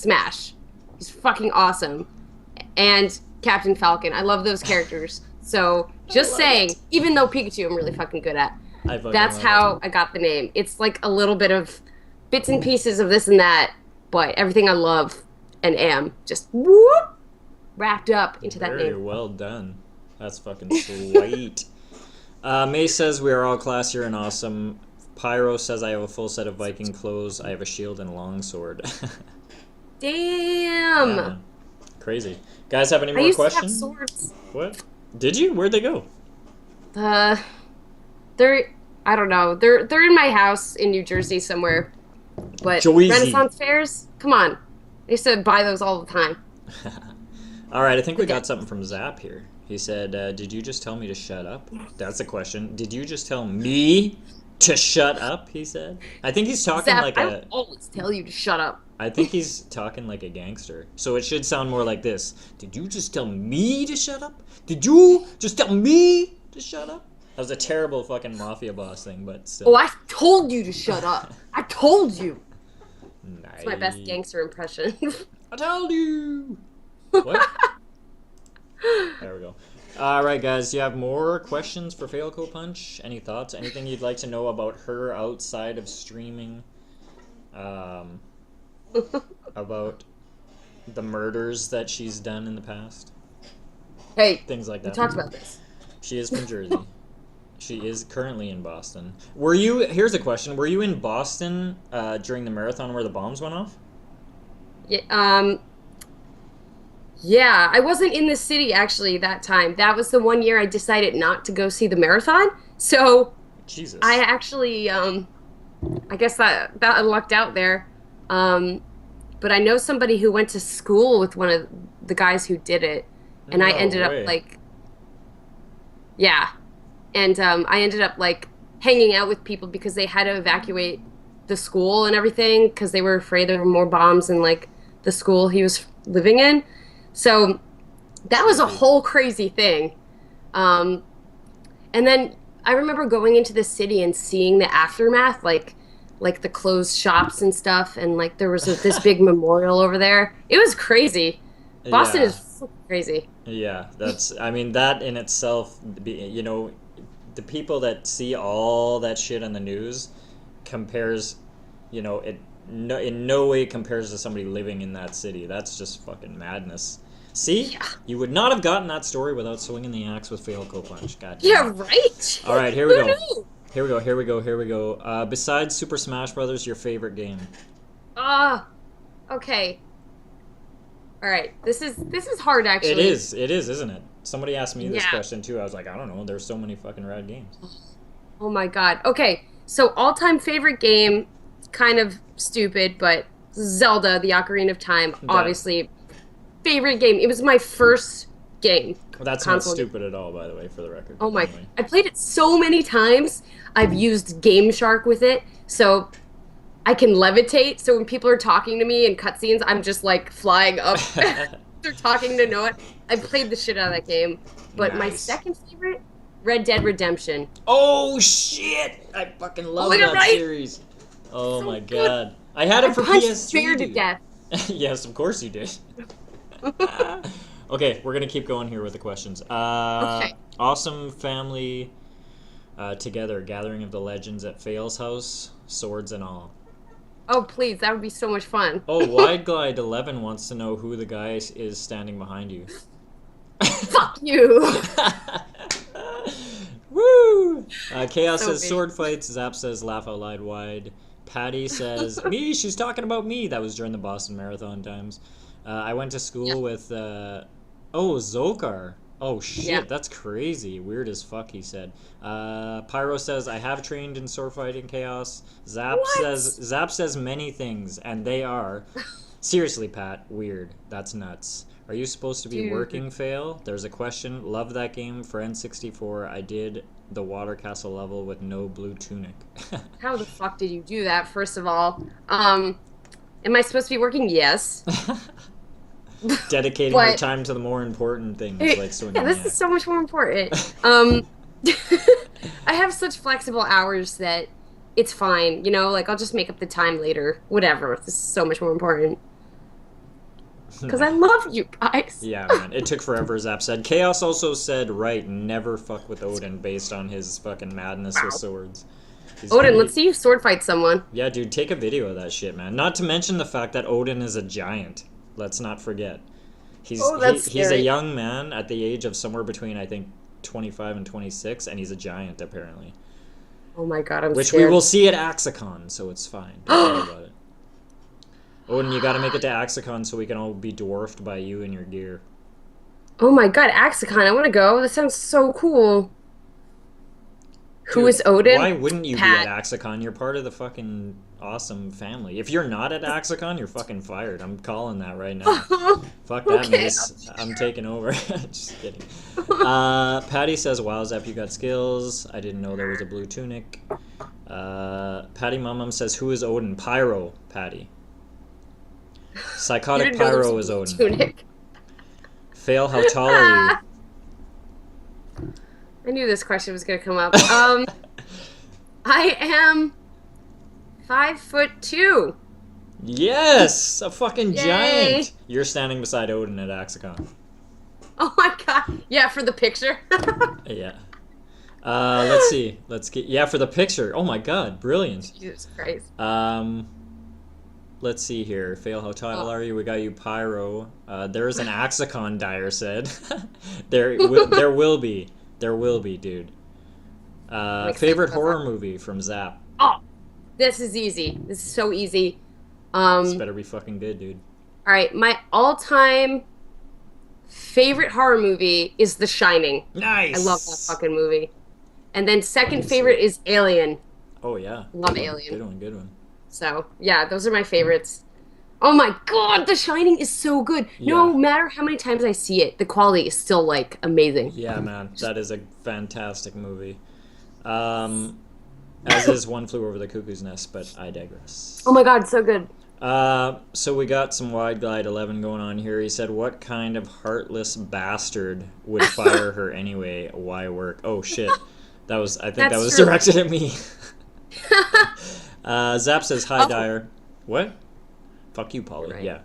smash. He's fucking awesome. And Captain Falcon. I love those characters. So just saying, even though Pikachu I'm really fucking good at, that's how I got the name. It's like a little bit of bits and pieces of this and that, but everything I love and am just whoop wrapped up into that name. Very well done. That's fucking sweet. May says we are all classier and awesome. Pyro says I have a full set of Viking clothes. I have a shield and a longsword. Damn. Yeah, crazy. Guys, have any more questions? To have swords. What? Did you? Where'd they go? They're I don't know. They're in my house in New Jersey somewhere. But Joezy. Renaissance fairs? Come on. I used to buy those all the time. All right, I think we got something from Zap here. He said, did you just tell me to shut up? That's a question. Did you just tell me to shut up, he said? I think he's talking Zap, like I will always tell you to shut up. I think he's talking like a gangster. So it should sound more like this. Did you just tell me to shut up? Did you just tell me to shut up? That was a terrible fucking mafia boss thing, but still. Oh, I told you to shut up. I told you. Nice. It's my best gangster impression. I told you. What? There we go. All right, guys. Do you have more questions for FailcoPunch? Any thoughts? Anything you'd like to know about her outside of streaming? About the murders that she's done in the past? Hey, things like that. We talked about this. She is from Jersey. She is currently in Boston. Were you? Here's a question. Were you in Boston during the marathon where the bombs went off? Yeah. Yeah, I wasn't in the city actually that time. That was the one year I decided not to go see the marathon. So, Jesus. I actually, I guess that I lucked out there. But I know somebody who went to school with one of the guys who did it, and I ended up like, yeah, and I ended up like hanging out with people because they had to evacuate the school and everything because they were afraid there were more bombs in like the school he was living in. So that was a whole crazy thing. And then I remember going into the city and seeing the aftermath, like the closed shops and stuff, and like there was this big memorial over there. It was crazy. Boston is so crazy. Yeah, I mean, that in itself, you know, the people that see all that shit on the news compares, you know, in no way compares to somebody living in that city. That's just fucking madness. See? Yeah. You would not have gotten that story without swinging the axe with FailcoPunch. God damn. Yeah, right? All right, here we go. Here we go. Besides Super Smash Brothers, your favorite game? Okay. All right. This is hard, actually. It is, isn't it? Somebody asked me this question, too. I was like, I don't know. There's so many fucking rad games. Oh, my God. Okay, so all-time favorite game, kind of stupid, but Zelda, the Ocarina of Time, obviously. Favorite game. It was my first game. Well, that's not stupid at all, by the way, for the record. Oh, my. Anyway. I played it so many times. I've used Game Shark with it, so I can levitate. So when people are talking to me in cutscenes, I'm just, like, flying up. They're talking to know it. I played the shit out of that game. But my second favorite, Red Dead Redemption. Oh, shit! I fucking love that series. Oh, so my God. I had it for PS3. Bear to death. Yes, of course you did. Okay, we're gonna keep going here with the questions. Okay. Awesome family together, gathering of the legends at Fail's house, swords and all. Oh, please, that would be so much fun. Oh, Wide Glide 11 wants to know who the guy is standing behind you. Fuck you! Woo! Chaos says sword fights. Zap says laugh out loud wide. Patty says me. She's talking about me. That was during the Boston Marathon times. I went to school with Zokar. Oh shit, that's crazy. Weird as fuck, he said. Pyro says I have trained in sword fighting. Chaos. Zap says many things, and they are seriously, Pat, weird. That's nuts. Are you supposed to be working, Fail? There's a question. Love that game for N64. I did the water castle level with no blue tunic. How the fuck did you do that, first of all? Am I supposed to be working? Yes. Dedicating your time to the more important things, like swinging. Yeah, this is so much more important. I have such flexible hours that it's fine, you know? Like, I'll just make up the time later. Whatever. This is so much more important. because I love you guys. Yeah, man. It took forever, Zap said. Chaos also said, right, never fuck with Odin based on his fucking madness with swords. Odin, let's see you sword fight someone. Yeah, dude, take a video of that shit, man. Not to mention the fact that Odin is a giant. Let's not forget. He's a young man at the age of somewhere between, I think, 25 and 26, and he's a giant, apparently. Oh my god, I'm Which scared. we will see at Axicon, so it's fine. Don't worry about it. Odin, you gotta make it to Axicon so we can all be dwarfed by you and your gear. Oh my god, Axicon, I want to go. That sounds so cool. Dude, who is Odin? Why wouldn't you be at Axicon? You're part of the fucking awesome family. If you're not at Axicon, you're fucking fired. I'm calling that right now. Fuck that, Okay. Mace. I'm taking over. Just kidding. Patty says, wow, Zap, you got skills. I didn't know there was a blue tunic. Patty Mum says, who is Odin? Pyro, Patty. Psychotic Pyro is Odin. Tunic. Fail, how tall are you? I knew this question was going to come up. I am 5'2". Yes! A fucking Yay. giant! You're standing beside Odin at Axicon. Oh my god. Yeah, for the picture. Yeah. Let's see. Yeah, for the picture. Oh my god, brilliant. Jesus Christ. Let's see here. Fail, how tall are you? We got you, Pyro. There's an Axicon, Dyer said. There will be. There will be, dude. Favorite horror movie from Zap? Oh, this is easy. This is so easy. This better be fucking good, dude. All right, my all-time favorite horror movie is The Shining. Nice. I love that fucking movie. And then second favorite is Alien. Oh yeah. Love Alien. Good one. So yeah, those are my favorites. Oh my god, The Shining is so good. Yeah. No matter how many times I see it, the quality is still like amazing. Yeah, man, that is a fantastic movie. As is One Flew Over the Cuckoo's Nest, but I digress. Oh my god, so good. So we got some Wide Glide 11 going on here. He said, what kind of heartless bastard would fire her anyway? Why work? Oh shit. I think that was true. directed at me. Zap says, hi, Dyer. What? Fuck you, Pauly. Right. Yeah.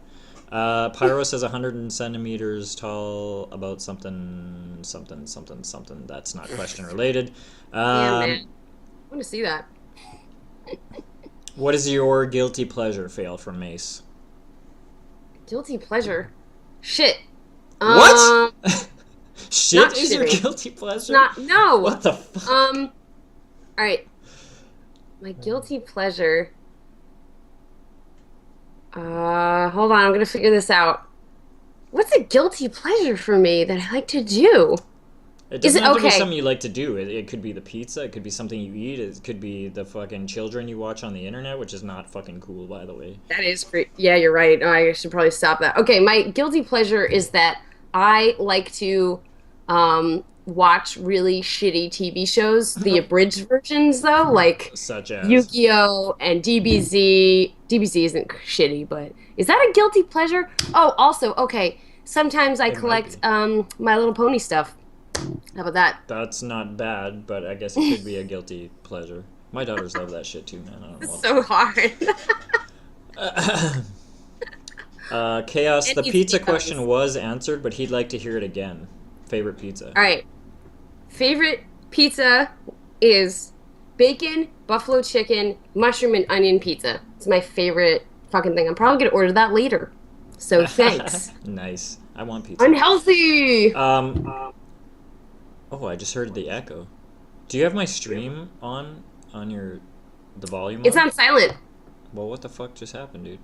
Pyro says 100 centimeters tall, about something. That's not question related. Yeah, man. I want to see that. What is your guilty pleasure? Fail from Mace. Guilty pleasure? Shit. What? Shit is your shitting. guilty pleasure? No. What the fuck? All right. My guilty pleasure. Hold on, I'm gonna figure this out. What's a guilty pleasure for me that I like to do? It doesn't have to be something you like to do. It could be the pizza. It could be something you eat. It could be the fucking children you watch on the internet, which is not fucking cool, by the way. That is great. Yeah, you're right. Oh, I should probably stop that. Okay, my guilty pleasure is that I like to watch really shitty TV shows, the abridged versions, though, like such as Yu-Gi-Oh! And DBZ. DBZ isn't shitty, but is that a guilty pleasure? Oh, also, okay, sometimes I collect My Little Pony stuff. How about that? That's not bad, but I guess it could be a guilty pleasure. My daughters love that shit too, man. I don't know. It's so hard. Chaos, the pizza question was answered, but he'd like to hear it again. Favorite pizza? All right. Favorite pizza is bacon, buffalo chicken, mushroom, and onion pizza. It's my favorite fucking thing. I'm probably going to order that later. So thanks. Nice. I want pizza. Unhealthy! Oh, I just heard the echo. Do you have my stream on the volume? It's on silent. Well, what the fuck just happened, dude?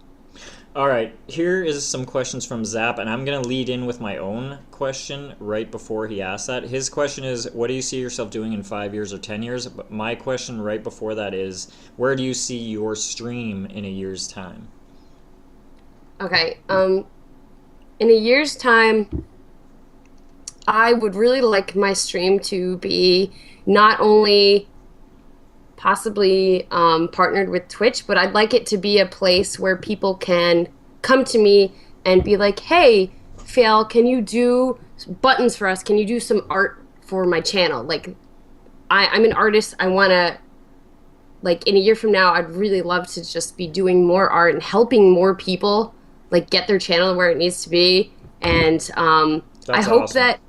All right, here is some questions from Zap, and I'm going to lead in with my own question right before he asks that. His question is, what do you see yourself doing in 5 years or 10 years? But my question right before that is, where do you see your stream in a year's time? Okay, in a year's time, I would really like my stream to be not only possibly partnered with Twitch, but I'd like it to be a place where people can come to me and be like, hey, Fail, can you do buttons for us? Can you do some art for my channel? Like, I'm an artist. I want to, like, in a year from now, I'd really love to just be doing more art and helping more people like get their channel where it needs to be. And I That's hope awesome. that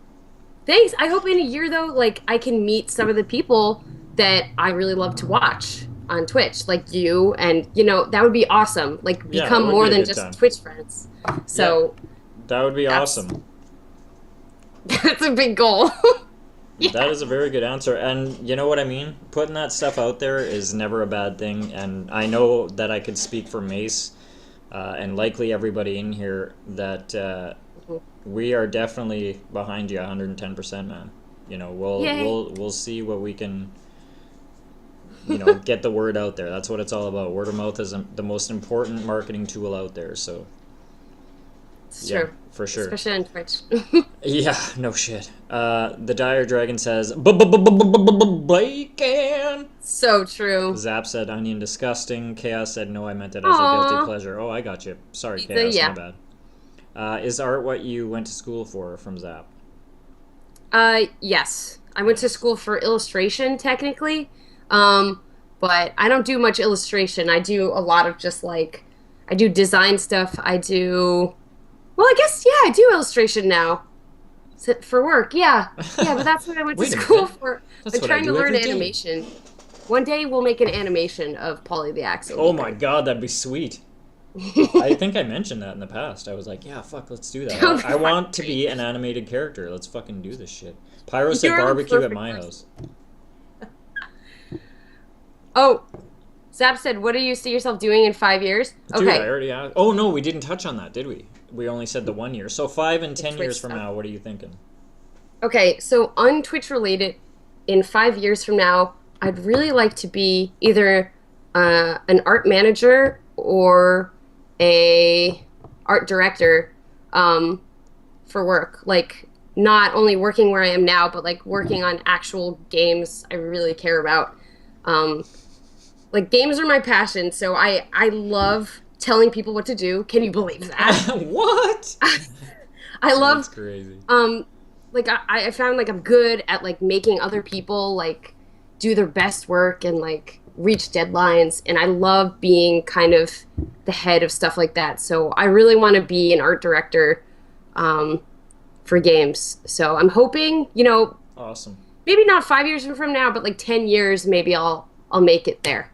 thanks. I hope in a year though, like I can meet some of the people that I really love to watch on Twitch, like you, and that would be awesome. Like Yeah, it become would be more a than good just time. Twitch friends. Yeah, So that would be that's awesome. that's a big goal. That Yeah. is a very good answer. And you know what I mean? Putting that stuff out there is never a bad thing. And I know that I could speak for Mace and likely everybody in here that we are definitely behind you 110%, man. We'll Yay. we'll we'll see what we can, get the word out there. That's what it's all about. Word of mouth is the most important marketing tool out there. So, It's yeah, true. for sure. Especially on Twitch. Yeah, no shit. The Dire Dragon says, Bacon! So true. Zap said, onion disgusting. Chaos said, no, I meant it as a guilty Aw. pleasure. Oh, I got you. Sorry, Pizza, Chaos, my yeah. bad. Is art what you went to school for from Zap? Yes. I went to Nice. school for illustration technically. Um, but I don't do much illustration. I do a lot of just like I do design stuff. I do well, I guess yeah, I do illustration now. For work. Yeah. Yeah, but that's what I went to Wait a school minute. for. That's I'm what I trying to do learn every day. animation. One day we'll make an animation of Polly the Axe. It'll Oh be my great. god, that'd be sweet. I think I mentioned that in the past. I was like, yeah, fuck, let's do that. That would be I fucking want to great. be an animated character. Let's fucking do this shit. Pyro said You're the barbecue at perfect my person. house. Oh, Zap said, "What do you see yourself doing in 5 years?" Dude, I Okay, already asked. Oh no, we didn't touch on that, did we? We only said the 1 year. So 5 and 10 years Twitch from stuff. now, what are you thinking? Okay, so on Twitch related, in 5 years from now, I'd really like to be either an art manager or a art director um, for work. Like not only working where I am now, but like working on actual games I really care about. Um, like games are my passion, so I love telling people what to do. Can you believe that? What? I That's love crazy. um like I found like I'm good at like making other people like do their best work and like reach deadlines, and I love being kind of the head of stuff like that. So I really want to be an art director um for games. So I'm hoping, Awesome. maybe not 5 years from now, but like 10 years maybe I'll make it there.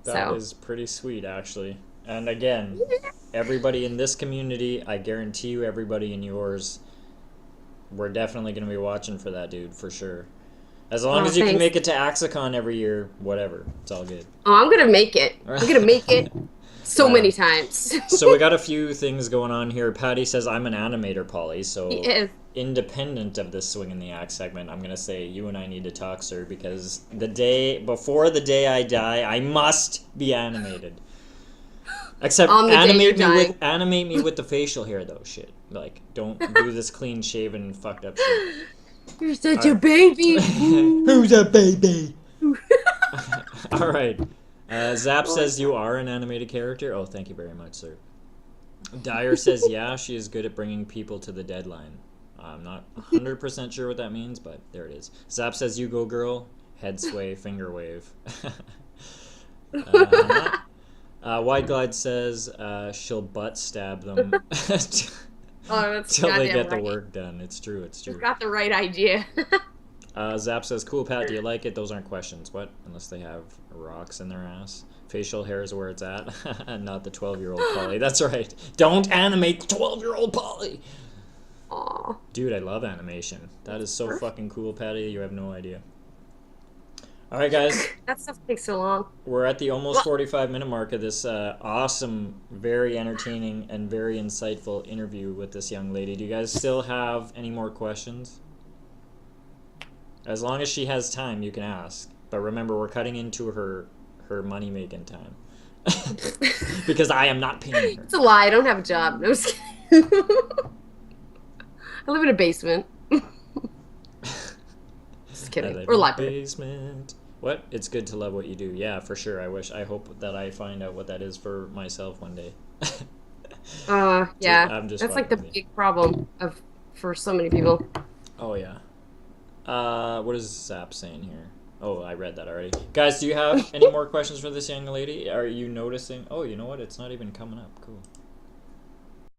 That So is pretty sweet, actually. And again, everybody in this community, I guarantee you, everybody in yours, we're definitely going to be watching for that dude, for sure. As long oh as you can thanks. make it to Axicon every year, whatever. It's all good. Oh, I'm gonna make it. I'm gonna make it so Uh, many times. so we got a few things going on here. Patty says, I'm an animator, Polly. So Yes. independent of this Swing in the Axe segment, I'm going to say you and I need to talk, sir, because before the day I die, I must be animated. Except On the day you're dying. animate me with the facial hair though, shit. Like, don't do this clean shaven fucked up shit. You're such a Alright. baby. Who's a baby? All right. Zap Oh my says you are an animated character. Oh, thank you very much, sir. Dyer says, yeah, she is good at bringing people to the deadline. I'm not 100% sure what that means, but there it is. Zap says, you go, girl. Head sway, finger wave. God. White Glide says she'll butt stab them Oh, that's till they goddamn get the right. work done. It's true, it's You've true. got the right idea. Zap says, cool, Pat, do you like it? Those aren't questions. What? Unless they have rocks in their ass. Facial hair is where it's at. Not the 12-year-old Polly. That's right. Don't animate the 12-year-old Polly. Aw. Dude, I love animation. That is so Perfect. fucking cool, Patty. You have no idea. All right, guys. That stuff takes so long. We're at the almost Well, 45-minute mark of this awesome, very entertaining, and very insightful interview with this young lady. Do you guys still have any more questions? As long as she has time, you can ask. But remember, we're cutting into her money-making time. Because I am not paying her. it's a lie. I don't have a job. No, just kidding. I live in a basement. Just I kidding. live Or in a library. basement. What? It's good to love what you do. Yeah, for sure. I hope that I find out what that is for myself one day. Yeah. I'm just That's like the fucking with you. big problem for so many people. Oh, yeah. What is Zap saying here? Oh, I read that already. Guys, do you have any more questions for this young lady? Are you noticing? Oh, you know what? It's not even coming up. Cool.